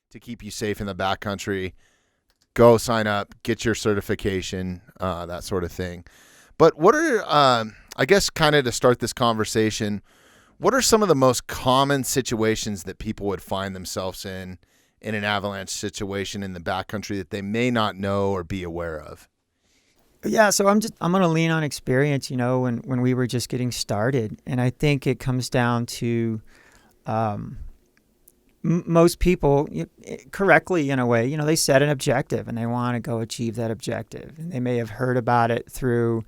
to keep you safe in the backcountry, go sign up, get your certification, that sort of thing. But what are, I guess kind of to start this conversation, what are some of the most common situations that people would find themselves in an avalanche situation in the backcountry that they may not know or be aware of? Yeah, so I'm going to lean on experience, when we were just getting started. And I think it comes down to most people, correctly in a way, they set an objective and they want to go achieve that objective. And they may have heard about it through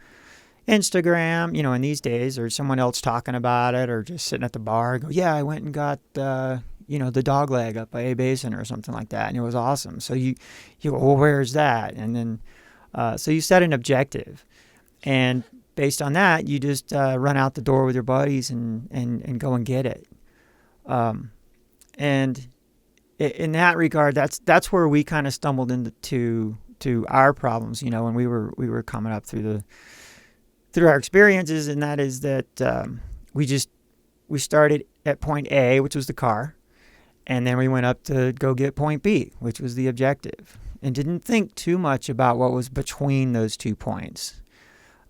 Instagram, in these days, or someone else talking about it, or just sitting at the bar and go, yeah, I went and got, the dog leg up by A Basin or something like that. And it was awesome. So you go, well, where's that? And then, so you set an objective, and based on that, you just run out the door with your buddies and go and get it. And in that regard, that's where we kind of stumbled into our problems, when we were coming up through our experiences, and that is that we started at point A, which was the car, and then we went up to go get point B, which was the objective, and didn't think too much about what was between those 2 points.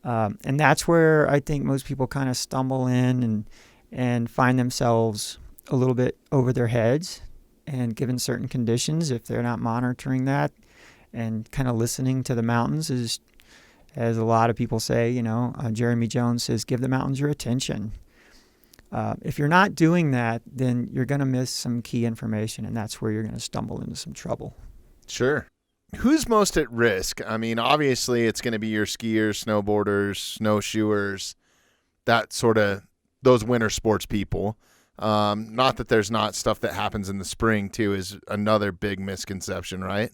And that's where I think most people kind of stumble in and find themselves a little bit over their heads, and given certain conditions, if they're not monitoring that and kind of listening to the mountains, as a lot of people say, Jeremy Jones says, give the mountains your attention. If you're not doing that, then you're going to miss some key information, and that's where you're going to stumble into some trouble. Sure. Who's most at risk? I mean, obviously it's going to be your skiers, snowboarders, snowshoers, that sort of, those winter sports people. Not that there's not stuff that happens in the spring too, is another big misconception, right?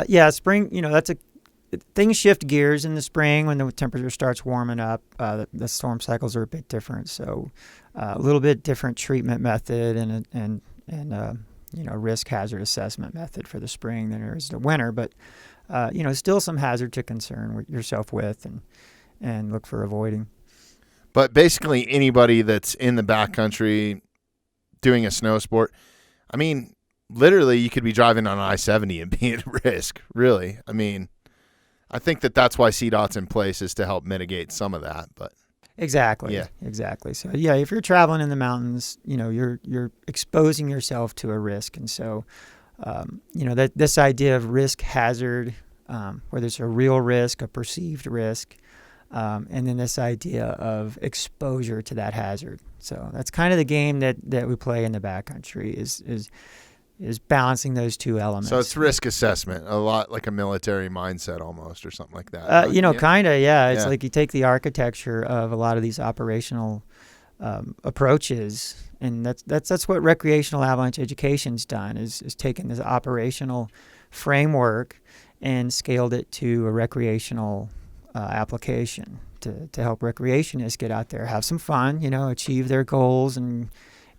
Yeah, spring, things shift gears in the spring when the temperature starts warming up. The storm cycles are a bit different, so a little bit different treatment method and risk hazard assessment method for the spring than there is the winter. But still some hazard to concern yourself with and look for avoiding. But basically anybody that's in the backcountry doing a snow sport, I mean, literally you could be driving on I-70 and be at risk, really. I mean, I think that's why CDOT's in place, is to help mitigate some of that. But exactly, yeah, exactly. So yeah, if you're traveling in the mountains, you're exposing yourself to a risk, and so that this idea of risk hazard, whether it's a real risk, a perceived risk, and then this idea of exposure to that hazard. So that's kind of the game that we play in the backcountry is balancing those two elements. So it's risk assessment, a lot like a military mindset almost, or something like that. Kind of, yeah. It's like you take the architecture of a lot of these operational approaches, and that's what recreational avalanche education's done, is taken this operational framework and scaled it to a recreational application to help recreationists get out there, have some fun, achieve their goals and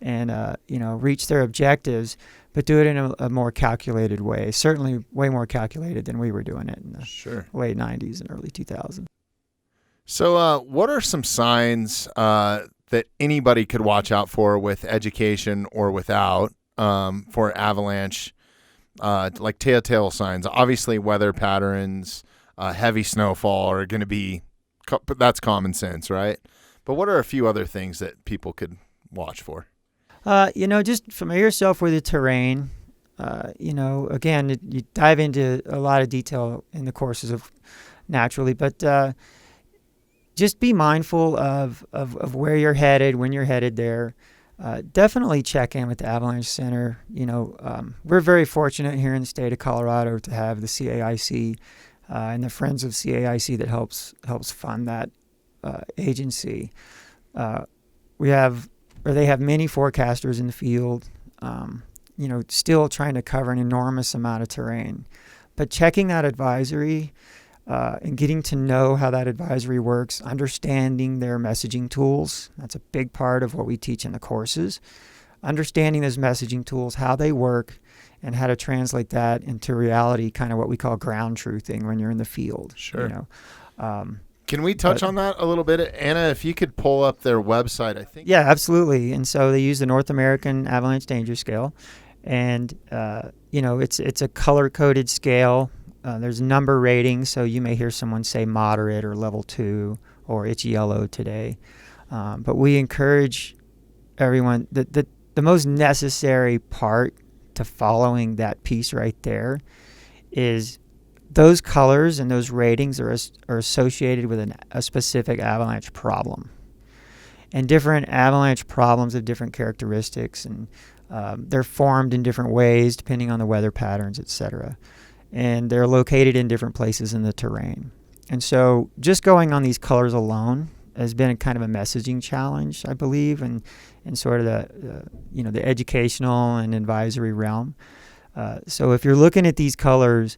reach their objectives, but do it in a more calculated way, certainly way more calculated than we were doing it in the late 90s and early 2000s. So what are some signs that anybody could watch out for with education or without for avalanche, like telltale signs? Obviously weather patterns, heavy snowfall are going to be, that's common sense, right? But what are a few other things that people could watch for? Just familiar yourself with the terrain. Again, you dive into a lot of detail in the courses of naturally, but just be mindful of where you're headed, when you're headed there. Definitely check in with the Avalanche Center. We're very fortunate here in the state of Colorado to have the CAIC and the Friends of CAIC that helps fund that agency. They have many forecasters in the field, still trying to cover an enormous amount of terrain. But checking that advisory and getting to know how that advisory works, understanding their messaging tools, that's a big part of what we teach in the courses. Understanding those messaging tools, how they work, and how to translate that into reality, kind of what we call ground truthing when you're in the field. Sure. Can we touch on that a little bit? Anna, if you could pull up their website, I think. Yeah, absolutely. And so they use the North American Avalanche Danger Scale. And it's a color-coded scale. There's number ratings, so you may hear someone say moderate or level 2 or it's yellow today. But we encourage everyone that the most necessary part to following that piece right there is those colors and those ratings are associated with a specific avalanche problem. And different avalanche problems have different characteristics, and they're formed in different ways depending on the weather patterns, etc. And they're located in different places in the terrain. And so just going on these colors alone has been a kind of a messaging challenge, I believe, and sort of the educational and advisory realm. So if you're looking at these colors,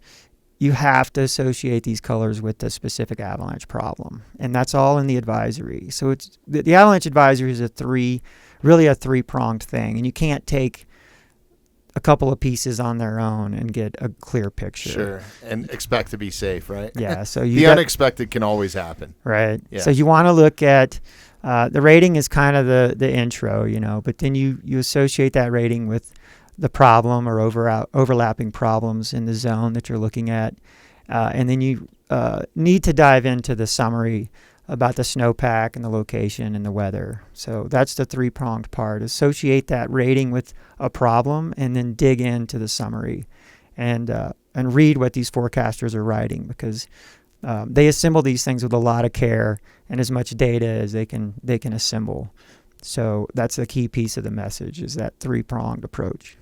you have to associate these colors with the specific avalanche problem, and that's all in the advisory. So it's the avalanche advisory is really a three-pronged thing, and you can't take a couple of pieces on their own and get a clear picture. Sure, and expect to be safe, right? Yeah, so the unexpected can always happen. Right. Yeah. So you want to look at the rating is kind of the intro, but then you associate that rating with the problem or overlapping problems in the zone that you're looking at, and then you need to dive into the summary about the snowpack and the location and the weather. So that's the three-pronged part. Associate that rating with a problem and then dig into the summary and read what these forecasters are writing, because they assemble these things with a lot of care and as much data as they can assemble. So that's the key piece of the message, is that three-pronged approach.